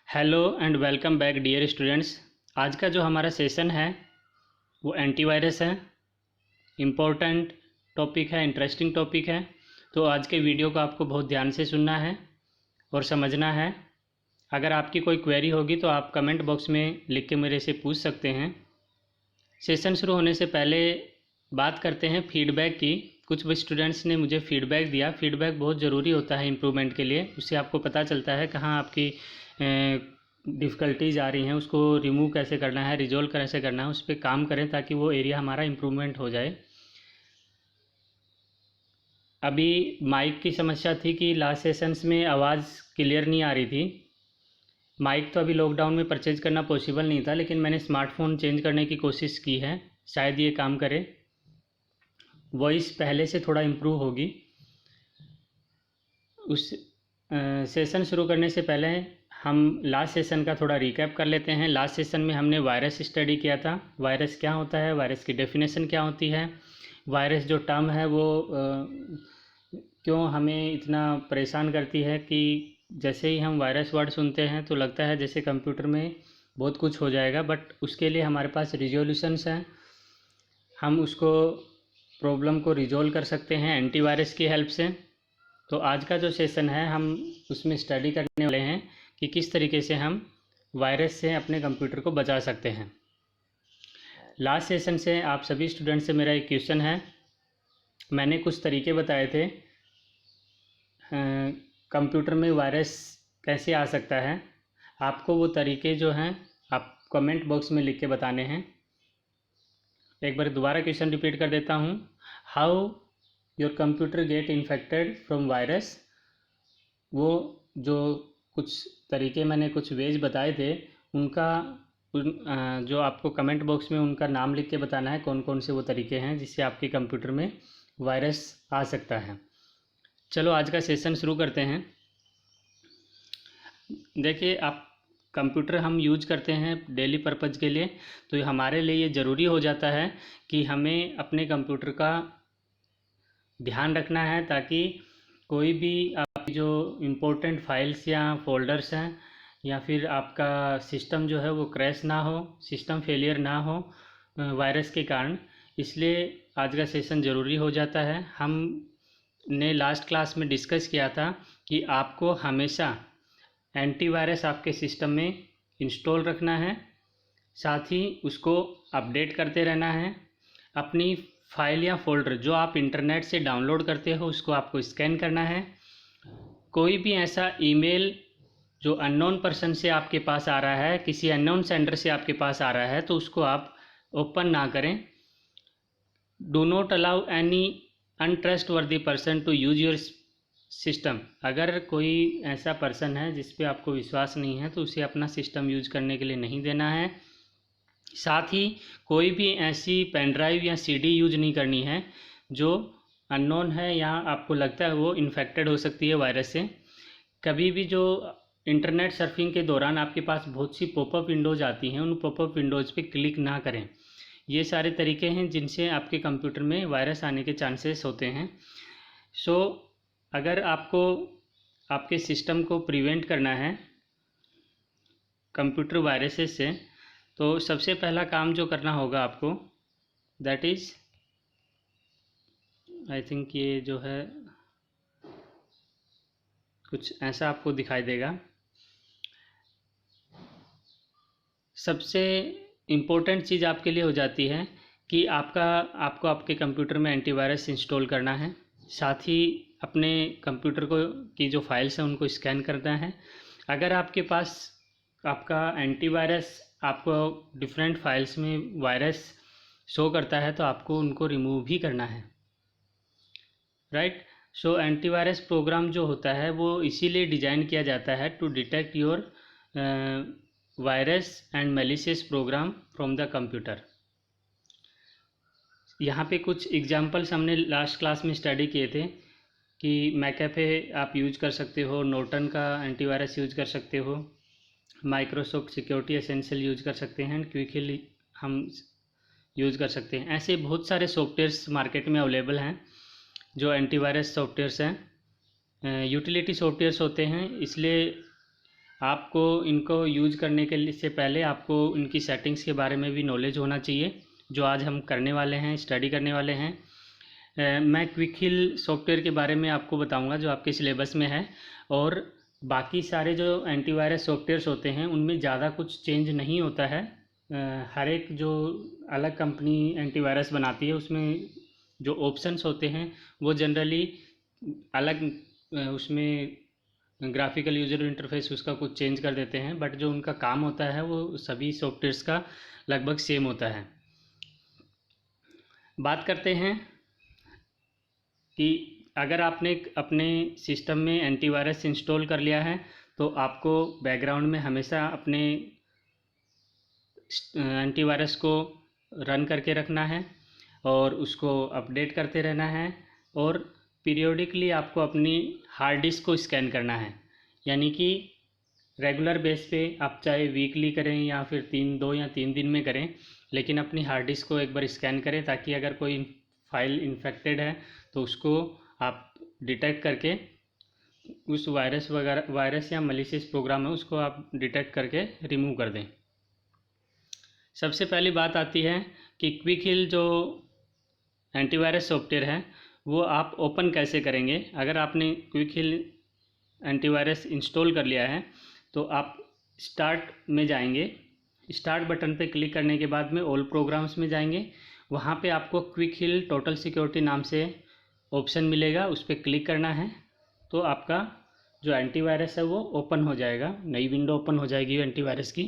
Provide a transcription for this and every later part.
Hello and welcome back dear students. आज का जो हमारा सेशन है वो एंटीवायरस है। इम्पोर्टेंट टॉपिक है, इंटरेस्टिंग टॉपिक है। तो आज के वीडियो को आपको बहुत ध्यान से सुनना है और समझना है। अगर आपकी कोई क्वेरी होगी तो आप कमेंट बॉक्स में लिख के मेरे से पूछ सकते हैं। सेशन शुरू होने से पहले बात करते हैं फीडबैक की। कुछ स्टूडेंट्स ने मुझे फीडबैक दिया। फीडबैक बहुत ज़रूरी होता है इम्प्रूवमेंट के लिए। उससे आपको पता चलता है कहाँ आपकी डिफ़िकल्टीज आ रही हैं, उसको रिमूव कैसे करना है, रिजोल्व कैसे करना है, उस पर काम करें ताकि वो एरिया हमारा इम्प्रूवमेंट हो जाए। अभी माइक की समस्या थी कि लास्ट सेशंस में आवाज़ क्लियर नहीं आ रही थी। माइक तो अभी लॉकडाउन में परचेज करना पॉसिबल नहीं था, लेकिन मैंने स्मार्टफोन चेंज करने की कोशिश की है, शायद ये काम करे। वॉइस पहले से थोड़ा इम्प्रूव होगी। उस सेशन शुरू करने से पहले हम लास्ट सेशन का थोड़ा रिकैप कर लेते हैं। लास्ट सेशन में हमने वायरस स्टडी किया था। वायरस क्या होता है, वायरस की डेफिनेशन क्या होती है, वायरस जो टर्म है वो क्यों हमें इतना परेशान करती है कि जैसे ही हम वायरस वर्ड सुनते हैं तो लगता है जैसे कंप्यूटर में बहुत कुछ हो जाएगा, बट उसके लिए हमारे पास रिजोल्यूशंस हैं। हम उसको प्रॉब्लम को रिजोल्व कर सकते हैं एंटीवायरस की हेल्प से। तो आज का जो सेशन है हम उसमें स्टडी करने वाले हैं कि किस तरीके से हम वायरस से अपने कंप्यूटर को बचा सकते हैं। लास्ट सेशन से आप सभी स्टूडेंट से मेरा एक क्वेश्चन है। मैंने कुछ तरीके बताए थे कंप्यूटर में वायरस कैसे आ सकता है। आपको वो तरीके जो हैं आप कमेंट बॉक्स में लिख के बताने हैं। एक बार दोबारा क्वेश्चन रिपीट कर देता हूँ। How your computer get infected from virus. वो जो कुछ तरीके मैंने कुछ वेज बताए थे उनका जो आपको कमेंट बॉक्स में उनका नाम लिख के बताना है, कौन कौन से वो तरीके हैं जिससे आपके कंप्यूटर में वायरस आ सकता है। चलो आज का सेशन शुरू करते हैं। देखिए, आप कंप्यूटर हम यूज करते हैं डेली पर्पज़ के लिए, तो हमारे लिए ये ज़रूरी हो जाता है कि हमें अपने कंप्यूटर का ध्यान रखना है ताकि कोई भी आपकी जो इम्पोर्टेंट फाइल्स या फोल्डर्स हैं या फिर आपका सिस्टम जो है वो क्रैश ना हो, सिस्टम फेलियर ना हो वायरस के कारण। इसलिए आज का सेशन ज़रूरी हो जाता है। हमने लास्ट क्लास में डिस्कस किया था कि आपको हमेशा एंटीवायरस आपके सिस्टम में इंस्टॉल रखना है, साथ ही उसको अपडेट करते रहना है। अपनी फाइल या फोल्डर जो आप इंटरनेट से डाउनलोड करते हो उसको आपको स्कैन करना है। कोई भी ऐसा ईमेल जो अननोन पर्सन से आपके पास आ रहा है, किसी अननोन सेंडर से आपके पास आ रहा है, तो उसको आप ओपन ना करें। Do not allow any untrustworthy person to use your system. अगर कोई ऐसा पर्सन है जिस पे आपको विश्वास नहीं है तो उसे अपना सिस्टम यूज करने के लिए नहीं देना है। साथ ही कोई भी ऐसी पेन ड्राइव या सीडी यूज नहीं करनी है जो अननोन है या आपको लगता है वो इन्फेक्टेड हो सकती है वायरस से। कभी भी जो इंटरनेट सर्फिंग के दौरान आपके पास बहुत सी पॉपअप विंडोज़ आती हैं, उन पॉपअप विंडोज़ पे क्लिक ना करें। ये सारे तरीके हैं जिनसे आपके कंप्यूटर में वायरस आने के चांसेस होते हैं। सो अगर आपको आपके सिस्टम को प्रिवेंट करना है कंप्यूटर वायरसेस से, तो सबसे पहला काम जो करना होगा आपको, दैट इज़, आई थिंक ये जो है कुछ ऐसा आपको दिखाई देगा। सबसे इम्पोर्टेंट चीज़ आपके लिए हो जाती है कि आपको आपके कंप्यूटर में एंटीवायरस इंस्टॉल करना है। साथ ही अपने कंप्यूटर को की जो फाइल्स हैं उनको स्कैन करना है। अगर आपके पास आपका एंटीवायरस आपको डिफरेंट फाइल्स में वायरस शो करता है तो आपको उनको रिमूव भी करना है, राइट। सो एंटीवायरस प्रोग्राम जो होता है वो इसीलिए डिज़ाइन किया जाता है to detect your virus and malicious program from the computer. यहाँ पे कुछ एग्जांपल्स हमने लास्ट क्लास में स्टडी किए थे कि मैकेफे आप यूज कर सकते हो, नॉर्टन का एंटीवायरस यूज कर सकते हो, माइक्रोसॉफ्ट सिक्योरिटी एसेंशियल यूज कर सकते हैं, क्विकली हम यूज कर सकते हैं। ऐसे बहुत सारे सॉफ्टवेयर्स मार्केट में अवेलेबल हैं जो एंटीवायरस सॉफ्टवेयर्स हैं। यूटिलिटी सॉफ्टवेयर्स होते हैं, इसलिए आपको इनको यूज़ करने के लिए से पहले आपको इनकी सेटिंग्स के बारे में भी नॉलेज होना चाहिए, जो आज हम करने वाले हैं, स्टडी करने वाले हैं। मैं क्विक हिल सॉफ्टवेयर के बारे में आपको बताऊंगा जो आपके सिलेबस में है, और बाकी सारे जो एंटीवायरस सॉफ्टवेयर्स होते हैं उनमें ज़्यादा कुछ चेंज नहीं होता है। हर एक जो अलग कंपनी एंटीवायरस बनाती है उसमें जो ऑप्शंस होते हैं वो जनरली अलग, उसमें ग्राफिकल यूज़र इंटरफेस उसका कुछ चेंज कर देते हैं, बट जो उनका काम होता है वो सभी सॉफ्टवेयर्स का लगभग सेम होता है। बात करते हैं कि अगर आपने अपने सिस्टम में एंटीवायरस इंस्टॉल कर लिया है तो आपको बैकग्राउंड में हमेशा अपने एंटीवायरस को रन करके रखना है और उसको अपडेट करते रहना है, और पीरियोडिकली आपको अपनी हार्ड डिस्क को स्कैन करना है। यानी कि रेगुलर बेस पे आप चाहे वीकली करें या फिर 2 या 3 दिन में करें, लेकिन अपनी हार्ड डिस्क को एक बार स्कैन करें ताकि अगर कोई फाइल इन्फेक्टेड है तो उसको आप डिटेक्ट करके उस वायरस या मलिशियस प्रोग्राम है उसको आप डिटेक्ट करके रिमूव कर दें। सबसे पहली बात आती है कि क्विक हिल जो एंटीवायरस सॉफ्टवेयर है वो आप ओपन कैसे करेंगे। अगर आपने क्विक हिल एंटीवायरस इंस्टॉल कर लिया है तो आप स्टार्ट में जाएंगे, स्टार्ट बटन पे क्लिक करने के बाद में ऑल प्रोग्राम्स में जाएंगे, वहाँ पे आपको क्विक हिल टोटल सिक्योरिटी नाम से ऑप्शन मिलेगा, उस पर क्लिक करना है तो आपका जो एंटीवायरस है वो ओपन हो जाएगा, नई विंडो ओपन हो जाएगी एंटीवायरस की।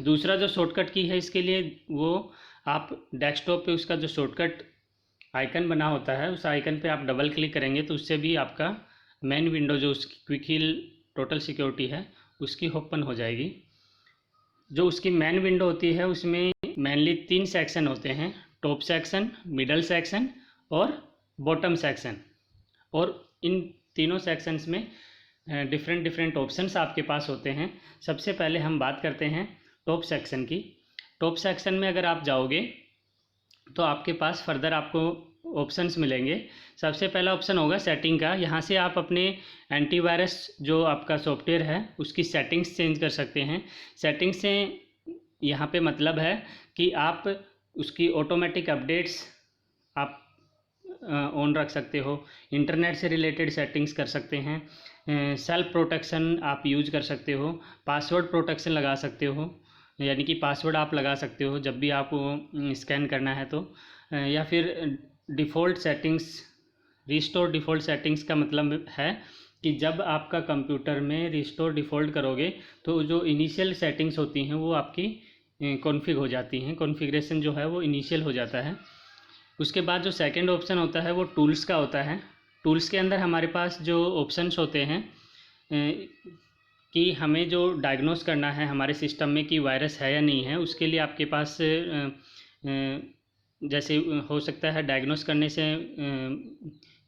दूसरा जो शॉर्टकट की है इसके लिए, वो आप डेस्कटॉप पे उसका जो शॉर्टकट आइकन बना होता है उस आइकन पे आप डबल क्लिक करेंगे तो उससे भी आपका मेन विंडो जो उसकी क्विक हिल टोटल सिक्योरिटी है उसकी ओपन हो जाएगी। जो उसकी मेन विंडो होती है उसमें मेनली 3 सेक्शन होते हैं, टॉप सेक्शन, मिडल सेक्शन और बॉटम सेक्शन, और इन तीनों सेक्शंस में डिफरेंट ऑप्शंस आपके पास होते हैं। सबसे पहले हम बात करते हैं टॉप सेक्शन की। टॉप सेक्शन में अगर आप जाओगे तो आपके पास फर्दर आपको ऑप्शंस मिलेंगे। सबसे पहला ऑप्शन होगा सेटिंग का, यहाँ से आप अपने एंटीवायरस जो आपका सॉफ्टवेयर है उसकी सेटिंग्स चेंज कर सकते हैं। सेटिंग्स से यहाँ पे मतलब है कि आप उसकी ऑटोमेटिक अपडेट्स आप ऑन रख सकते हो, इंटरनेट से रिलेटेड सेटिंग्स कर सकते हैं, सेल्फ प्रोटेक्शन आप यूज कर सकते हो, पासवर्ड प्रोटेक्शन लगा सकते हो, यानी कि पासवर्ड आप लगा सकते हो जब भी आपको स्कैन करना है तो, या फिर default settings. Restore default settings का मतलब है कि जब आपका कंप्यूटर में रिस्टोर डिफ़ॉल्ट करोगे तो जो इनिशियल सेटिंग्स होती हैं वो आपकी कॉन्फ़िग हो जाती हैं, कॉन्फ़िगरेशन जो है वो इनिशियल हो जाता है। उसके बाद जो सेकंड ऑप्शन होता है वो टूल्स का होता है। टूल्स के अंदर हमारे पास जो ऑप्शंस होते हैं कि हमें जो डायग्नोस करना है हमारे सिस्टम में कि वायरस है या नहीं है, उसके लिए आपके पास जैसे हो सकता है डायग्नोस करने से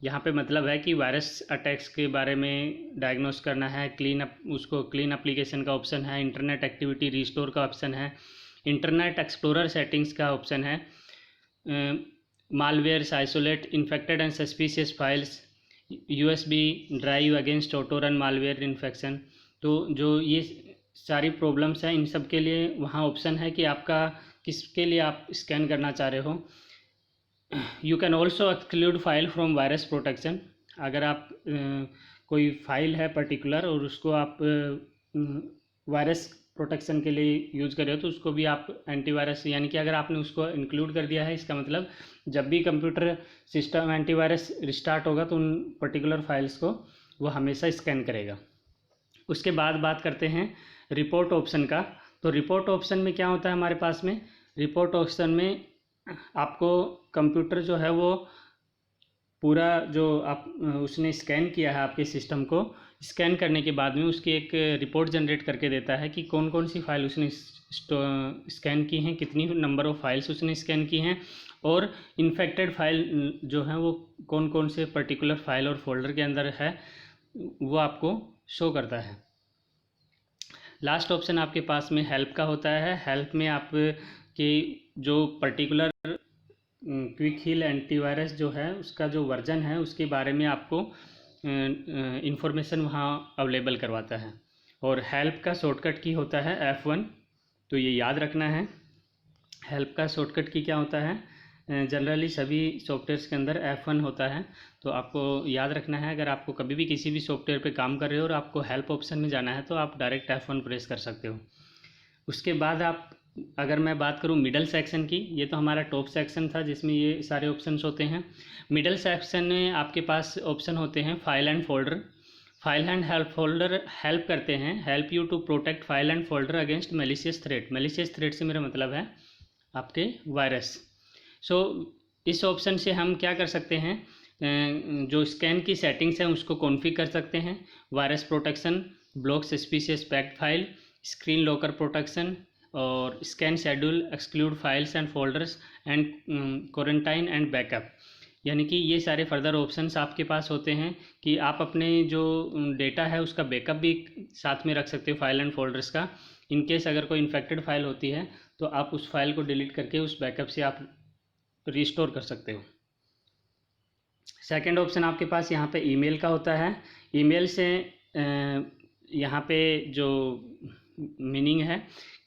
यहाँ पे मतलब है कि वायरस अटैक्स के बारे में डायग्नोस करना है, क्लीन एप्लीकेशन का ऑप्शन है, इंटरनेट एक्टिविटी रिस्टोर का ऑप्शन है, इंटरनेट एक्सप्लोरर सेटिंग्स का ऑप्शन है, malwares isolate infected and suspicious files, USB drive against auto run malware infection. तो जो ये सारी प्रॉब्लम्स हैं इन सब के लिए वहाँ ऑप्शन है कि आपका किसके लिए आप स्कैन करना चाह रहे हो। You can also exclude file from virus protection. अगर आप कोई फाइल है पर्टिकुलर और उसको आप वायरस प्रोटेक्शन के लिए यूज़ कर रहे हो तो उसको भी आप एंटीवायरस, यानी कि अगर आपने उसको इंक्लूड कर दिया है इसका मतलब जब भी कंप्यूटर सिस्टम एंटीवायरस रिस्टार्ट होगा तो उन पर्टिकुलर फाइल्स को वो हमेशा स्कैन करेगा। उसके बाद बात करते हैं रिपोर्ट ऑप्शन का। तो रिपोर्ट ऑप्शन में क्या होता है हमारे पास में, रिपोर्ट ऑप्शन में आपको कंप्यूटर जो है वो पूरा जो आप उसने स्कैन किया है आपके सिस्टम को, स्कैन करने के बाद में उसकी एक रिपोर्ट जनरेट करके देता है कि कौन कौन सी फाइल उसने स्कैन की हैं, कितनी नंबर ऑफ़ फाइल्स उसने स्कैन की हैं, और इन्फेक्टेड फाइल जो है वो कौन कौन से पर्टिकुलर फाइल और फोल्डर के अंदर है वो आपको शो करता है। लास्ट ऑप्शन आपके पास में हेल्प का होता है। हेल्प में आप कि जो पर्टिकुलर क्विक हिल एंटीवायरस जो है उसका जो वर्जन है उसके बारे में आपको इंफॉर्मेशन वहाँ अवेलेबल करवाता है। और हेल्प का शॉर्टकट की होता है F1, तो ये याद रखना है। हेल्प का शॉर्टकट की क्या होता है, जनरली सभी सॉफ्टवेयर्स के अंदर F1 होता है, तो आपको याद रखना है। अगर आपको कभी भी किसी भी सॉफ्टवेयर पे काम कर रहे हो और आपको हेल्प ऑप्शन में जाना है तो आप डायरेक्ट F1 प्रेस कर सकते हो। उसके बाद आप, अगर मैं बात करूँ मिडल सेक्शन की, ये तो हमारा टॉप सेक्शन था जिसमें ये सारे ऑप्शंस होते हैं। मिडल सेक्शन में आपके पास ऑप्शन होते हैं file and folder. File and help folder help करते हैं, help you to protect file and folder against malicious threat. Malicious threat से मेरा मतलब है आपके वायरस। सो इस ऑप्शन से हम क्या कर सकते हैं, जो स्कैन की सेटिंग्स हैं उसको कॉन्फ़िगर कर सकते हैं। Virus protection, block suspicious packed file, screen locker protection, और scan schedule, exclude files and folders, and quarantine and backup. यानी कि ये सारे फर्दर ऑप्शंस आपके पास होते हैं कि आप अपने जो डेटा है उसका बैकअप भी साथ में रख सकते हो फाइल एंड फोल्डर्स का। इन केस अगर कोई इन्फेक्टेड फाइल होती है तो आप उस फाइल को डिलीट करके उस बैकअप से आप रिस्टोर कर सकते हो। सेकंड ऑप्शन आपके पास यहाँ पे ईमेल का होता है। ईमेल से यहाँ पे जो मीनिंग है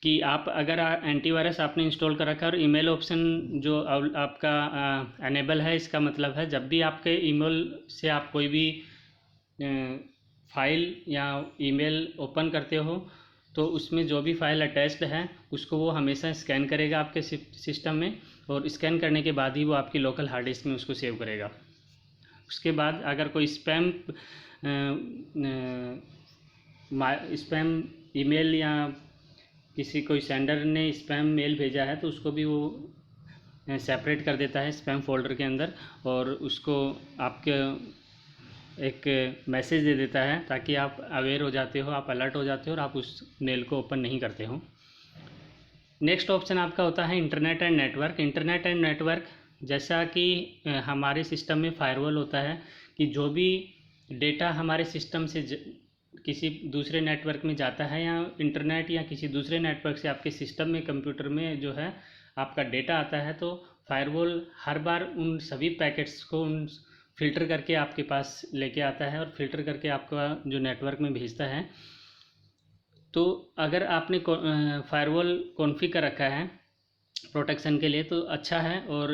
कि आप अगर एंटीवायरस आपने इंस्टॉल कर रखा है और ईमेल ऑप्शन जो आपका एनेबल है, इसका मतलब है जब भी आपके ईमेल से आप कोई भी फाइल या ईमेल ओपन करते हो तो उसमें जो भी फाइल अटैच्ड है उसको वो हमेशा स्कैन करेगा आपके सिस्टम में, और स्कैन करने के बाद ही वो आपकी लोकल हार्ड डिस्क में उसको सेव करेगा। उसके बाद अगर कोई स्पैम ईमेल या किसी कोई सेंडर ने स्पैम मेल भेजा है तो उसको भी वो सेपरेट कर देता है स्पैम फोल्डर के अंदर, और उसको आपके एक मैसेज दे देता है ताकि आप अवेयर हो जाते हो, आप अलर्ट हो जाते हो और आप उस मेल को ओपन नहीं करते हो। नेक्स्ट ऑप्शन आपका होता है internet and network. Internet and network, जैसा कि हमारे सिस्टम में फायरवॉल होता है कि जो भी डेटा हमारे सिस्टम से किसी दूसरे नेटवर्क में जाता है या इंटरनेट या किसी दूसरे नेटवर्क से आपके सिस्टम में कंप्यूटर में जो है आपका डेटा आता है, तो फायरवॉल हर बार उन सभी पैकेट्स को उन फ़िल्टर करके आपके पास लेके आता है और फिल्टर करके आपका जो नेटवर्क में भेजता है। तो अगर आपने फायरवॉल कॉन्फ़िगर कर रखा है प्रोटेक्शन के लिए तो अच्छा है, और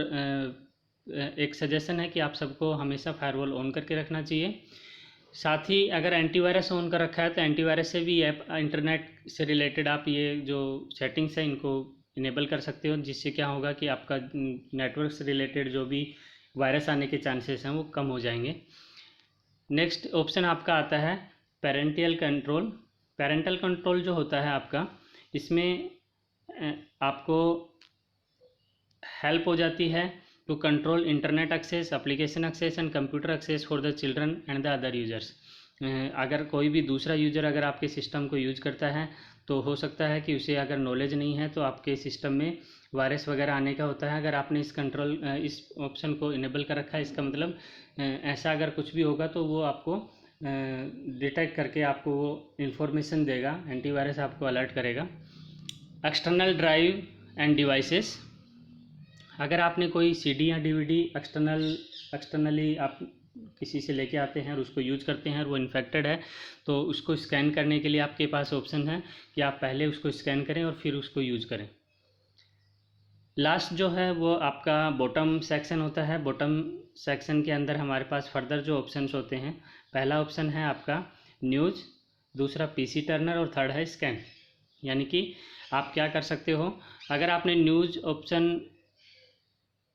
एक सजेशन है कि आप सबको हमेशा फायरवॉल ऑन करके रखना चाहिए। साथ ही अगर एंटीवायरस ऑन कर रखा है तो एंटीवायरस से भी ऐप इंटरनेट से रिलेटेड आप ये जो सेटिंग्स है इनको इनेबल कर सकते हो, जिससे क्या होगा कि आपका नेटवर्क से रिलेटेड जो भी वायरस आने के चांसेस हैं वो कम हो जाएंगे। नेक्स्ट ऑप्शन आपका आता है पेरेंटियल कंट्रोल। पेरेंटल कंट्रोल जो होता है आपका, इसमें आपको हेल्प हो जाती है to control internet access, application access and computer access for the children and the other users. अगर कोई भी दूसरा यूज़र अगर आपके सिस्टम को यूज करता है तो हो सकता है कि उसे अगर नॉलेज नहीं है तो आपके सिस्टम में वायरस वगैरह आने का होता है। अगर आपने इस ऑप्शन को इनेबल कर रखा है, इसका मतलब ऐसा अगर कुछ भी होगा तो वो आपको डिटेक्ट करके आपको वो इंफॉर्मेशन देगा, एंटीवायरस आपको अलर्ट करेगा। एक्सटर्नल ड्राइव एंड डिवाइसेस, अगर आपने कोई सीडी या डीवीडी एक्सटर्नली आप किसी से लेके आते हैं और उसको यूज करते हैं और वो इन्फेक्टेड है तो उसको स्कैन करने के लिए आपके पास ऑप्शन है कि आप पहले उसको स्कैन करें और फिर उसको यूज करें। लास्ट जो है वो आपका बॉटम सेक्शन होता है। बॉटम सेक्शन के अंदर हमारे पास फर्दर जो ऑप्शंस होते हैं, पहला ऑप्शन है आपका न्यूज़, दूसरा पीसी टर्नर और थर्ड है स्कैन। यानी कि आप क्या कर सकते हो, अगर आपने न्यूज़ ऑप्शन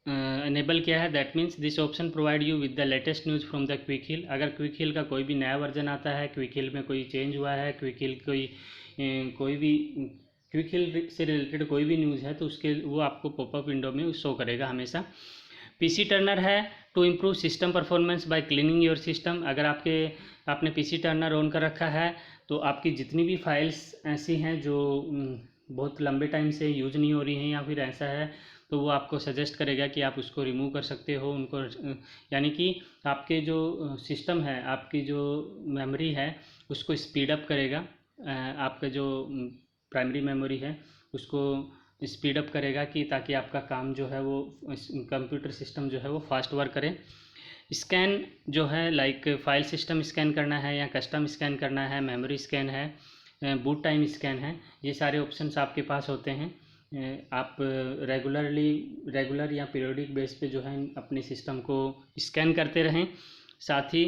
इनेबल किया है, that means this option provide you with the latest news from the quick हिल। अगर क्विक हिल का कोई भी नया वर्जन आता है, क्विक हिल में कोई चेंज हुआ है, क्विक हिल कोई भी क्विक हिल से रिलेटेड कोई भी न्यूज़ है तो उसके वो आपको पॉपअप विंडो में शो करेगा हमेशा। पीसी टर्नर है to improve system performance by cleaning your system. अगर आपने पीसी टर्नर ऑन कर रखा है तो आपकी जितनी भी फाइल्स ऐसी हैं जो बहुत लंबे टाइम से यूज नहीं हो रही हैं या फिर ऐसा है तो वो आपको सजेस्ट करेगा कि आप उसको रिमूव कर सकते हो उनको। यानी कि आपके जो सिस्टम है, आपकी जो मेमोरी है उसको स्पीड अप करेगा, आपका जो प्राइमरी मेमोरी है उसको स्पीड अप करेगा कि ताकि आपका काम जो है वो कंप्यूटर सिस्टम जो है वो फास्ट वर्क करे। स्कैन जो है लाइक फाइल सिस्टम स्कैन करना है या कस्टम स्कैन करना है, मेमोरी स्कैन है, बूट टाइम स्कैन है, ये सारे ऑप्शंस आपके पास होते हैं। आप रेगुलर या पीरियोडिक बेस पे जो है अपने सिस्टम को स्कैन करते रहें। साथ ही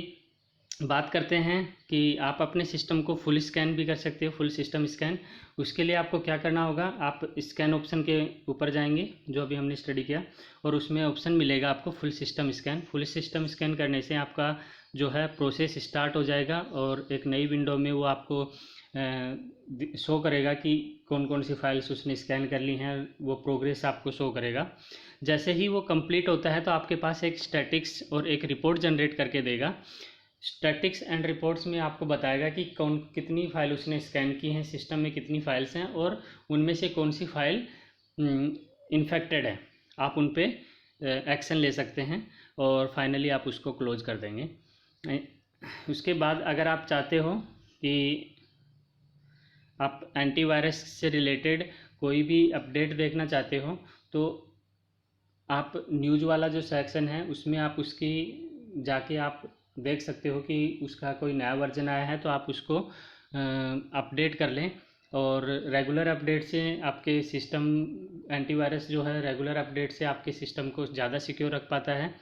बात करते हैं कि आप अपने सिस्टम को फुल स्कैन भी कर सकते हो, फुल सिस्टम स्कैन। उसके लिए आपको क्या करना होगा, आप स्कैन ऑप्शन के ऊपर जाएंगे जो अभी हमने स्टडी किया, और उसमें ऑप्शन मिलेगा आपको full system scan. Full system scan करने से आपका जो है प्रोसेस स्टार्ट हो जाएगा और एक नई विंडो में वो आपको शो करेगा कि कौन कौन सी फाइल्स उसने स्कैन कर ली हैं, वो प्रोग्रेस आपको शो करेगा। जैसे ही वो कंप्लीट होता है तो आपके पास एक स्टैटिक्स और एक रिपोर्ट जनरेट करके देगा। स्टैटिक्स एंड रिपोर्ट्स में आपको बताएगा कि कौन कितनी फाइल उसने स्कैन की हैं, सिस्टम में कितनी फाइल्स हैं और उनमें से कौन सी फाइल इन्फेक्टेड है। आप उन पे एक्शन ले सकते हैं और फाइनली आप उसको क्लोज कर देंगे। उसके बाद अगर आप चाहते हो कि आप एंटीवायरस से रिलेटेड कोई भी अपडेट देखना चाहते हो तो आप न्यूज़ वाला जो सेक्शन है उसमें आप उसकी जाके आप देख सकते हो कि उसका कोई नया वर्जन आया है तो आप उसको अपडेट कर लें। और रेगुलर अपडेट से आपके सिस्टम, एंटीवायरस जो है रेगुलर अपडेट से आपके सिस्टम को ज़्यादा सिक्योर रख पाता है।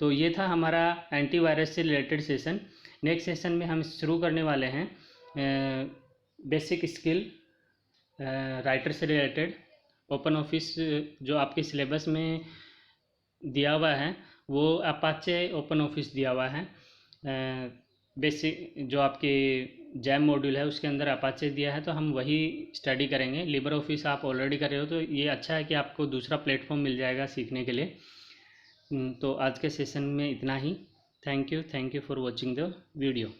तो ये था हमारा एंटीवायरस से रिलेटेड सेशन। नेक्स्ट सेशन में हम शुरू करने वाले हैं बेसिक स्किल राइटर से रिलेटेड। ओपन ऑफिस जो आपके सिलेबस में दिया हुआ है वो अपाचे ओपन ऑफिस दिया हुआ है। बेसिक जो आपके जैम मॉड्यूल है उसके अंदर अपाचे दिया है तो हम वही स्टडी करेंगे। लिबर ऑफिस आप ऑलरेडी कर रहे हो तो ये अच्छा है कि आपको दूसरा प्लेटफॉर्म मिल जाएगा सीखने के लिए। तो आज के सेशन में इतना ही। Thank you for watching the video.